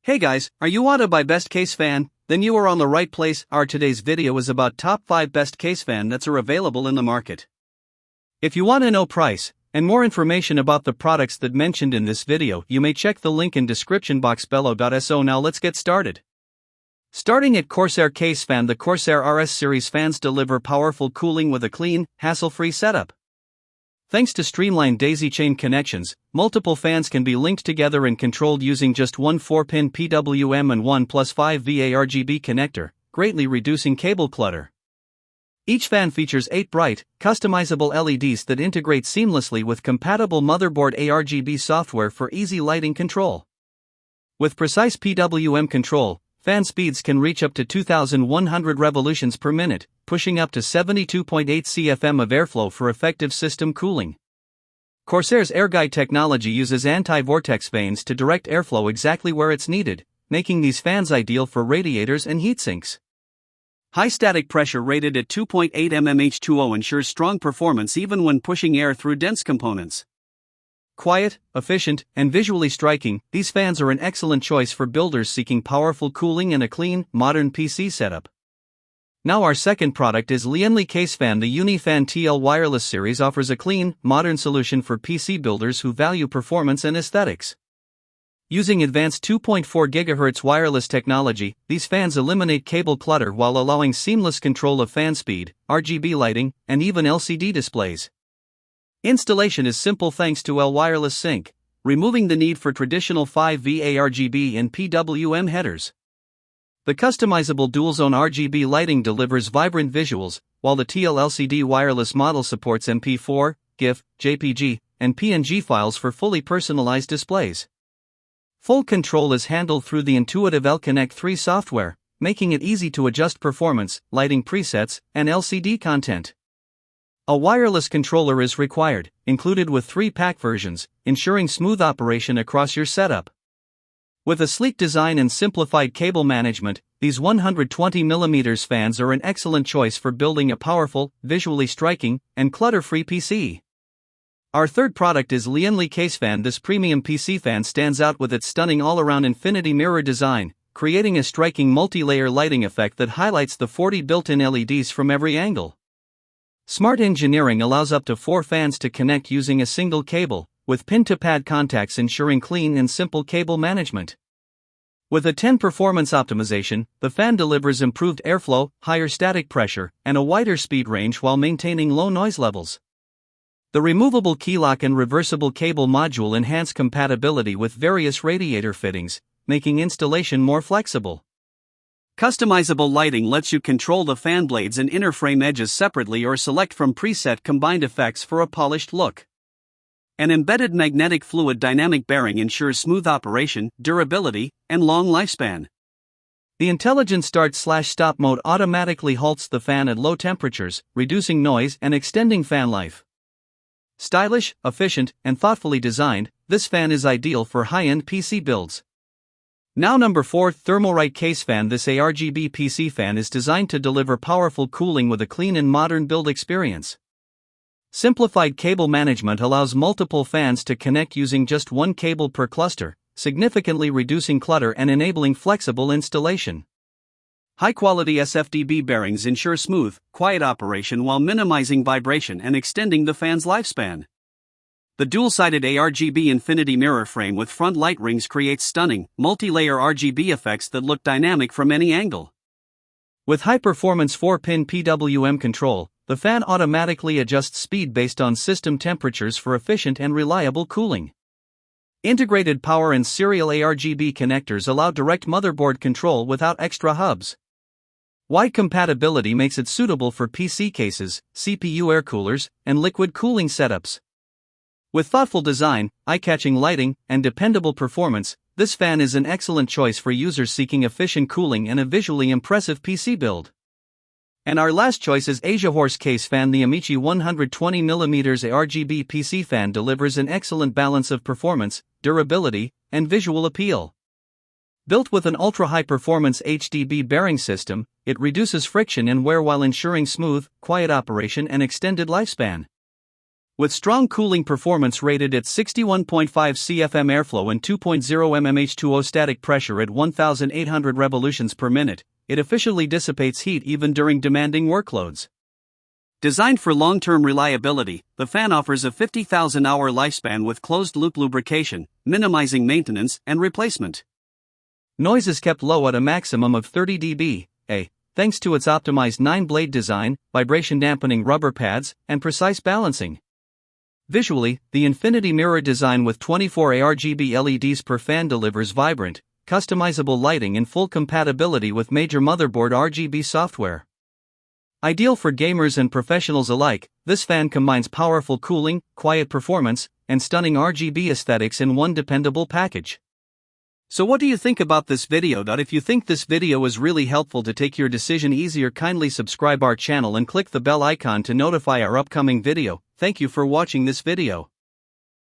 Hey guys, are you want to buy best case fan? Then you are on the right place. Our today's video is about top 5 best case fan that's are available in the market. If you want to know price and more information about the products that mentioned in this video, you may check the link in description box below. So now let's get started. Starting at Corsair case fan, the Corsair RS Series fans deliver powerful cooling with a clean, hassle-free setup. Thanks to streamlined daisy chain connections, multiple fans can be linked together and controlled using just one 4-pin PWM and one +5 VA RGB connector, greatly reducing cable clutter. Each fan features 8 bright, customizable LEDs that integrate seamlessly with compatible motherboard ARGB software for easy lighting control. With precise PWM control, fan speeds can reach up to 2,100 revolutions per minute, pushing up to 72.8 CFM of airflow for effective system cooling. Corsair's AirGuide technology uses anti-vortex vanes to direct airflow exactly where it's needed, making these fans ideal for radiators and heat sinks. High static pressure rated at 2.8 mmH2O ensures strong performance even when pushing air through dense components. Quiet, efficient, and visually striking, these fans are an excellent choice for builders seeking powerful cooling and a clean, modern PC setup. Now our second product is Lian case fan. The UniFan TL wireless series offers a clean, modern solution for PC builders who value performance and aesthetics. Using advanced 2.4 GHz wireless technology, these fans eliminate cable clutter while allowing seamless control of fan speed, RGB lighting, and even LCD displays. Installation is simple thanks to wireless sync, removing the need for traditional 5 VA RGB and PWM headers. The customizable dual-zone RGB lighting delivers vibrant visuals, while the TL LCD wireless model supports MP4, GIF, JPG, and PNG files for fully personalized displays. Full control is handled through the intuitive L-Connect 3 software, making it easy to adjust performance, lighting presets, and LCD content. A wireless controller is required, included with 3 pack versions, ensuring smooth operation across your setup. With a sleek design and simplified cable management, these 120mm fans are an excellent choice for building a powerful, visually striking, and clutter-free PC. Our third product is Lian case fan. This premium PC fan stands out with its stunning all-around infinity mirror design, creating a striking multi-layer lighting effect that highlights the 40 built-in LEDs from every angle. Smart engineering allows up to 4 fans to connect using a single cable, with pin-to-pad contacts ensuring clean and simple cable management. With a 10 performance optimization, the fan delivers improved airflow, higher static pressure, and a wider speed range while maintaining low noise levels. The removable keylock and reversible cable module enhance compatibility with various radiator fittings, making installation more flexible. Customizable lighting lets you control the fan blades and inner frame edges separately or select from preset combined effects for a polished look. An embedded magnetic fluid dynamic bearing ensures smooth operation, durability, and long lifespan. The intelligent start/stop mode automatically halts the fan at low temperatures, reducing noise and extending fan life. Stylish, efficient, and thoughtfully designed, this fan is ideal for high-end PC builds. Now number 4, Thermalright case fan. This ARGB PC fan is designed to deliver powerful cooling with a clean and modern build experience. Simplified cable management allows multiple fans to connect using just one cable per cluster, significantly reducing clutter and enabling flexible installation. High-quality SFDB bearings ensure smooth, quiet operation while minimizing vibration and extending the fan's lifespan. The dual-sided ARGB infinity mirror frame with front light rings creates stunning, multi-layer RGB effects that look dynamic from any angle. With high-performance 4-pin PWM control, the fan automatically adjusts speed based on system temperatures for efficient and reliable cooling. Integrated power and serial ARGB connectors allow direct motherboard control without extra hubs. Wide compatibility makes it suitable for PC cases, CPU air coolers, and liquid cooling setups. With thoughtful design, eye-catching lighting, and dependable performance, this fan is an excellent choice for users seeking efficient cooling and a visually impressive PC build. And our last choice is AsiaHorse case fan. The AMICI 120mm ARGB PC fan delivers an excellent balance of performance, durability, and visual appeal. Built with an ultra-high-performance HDB bearing system, it reduces friction and wear while ensuring smooth, quiet operation and extended lifespan. With strong cooling performance rated at 61.5 CFM airflow and 2.0 mm H2O static pressure at 1,800 revolutions per minute, it efficiently dissipates heat even during demanding workloads. Designed for long-term reliability, the fan offers a 50,000-hour lifespan with closed-loop lubrication, minimizing maintenance and replacement. Noise is kept low at a maximum of 30 dB, thanks to its optimized 9-blade design, vibration-dampening rubber pads, and precise balancing. Visually, the infinity mirror design with 24 ARGB LEDs per fan delivers vibrant, customizable lighting in full compatibility with major motherboard RGB software. Ideal for gamers and professionals alike, this fan combines powerful cooling, quiet performance, and stunning RGB aesthetics in one dependable package. So what do you think about this video? If you think this video is really helpful to take your decision easier, kindly subscribe our channel and click the bell icon to notify our upcoming video. Thank you for watching this video.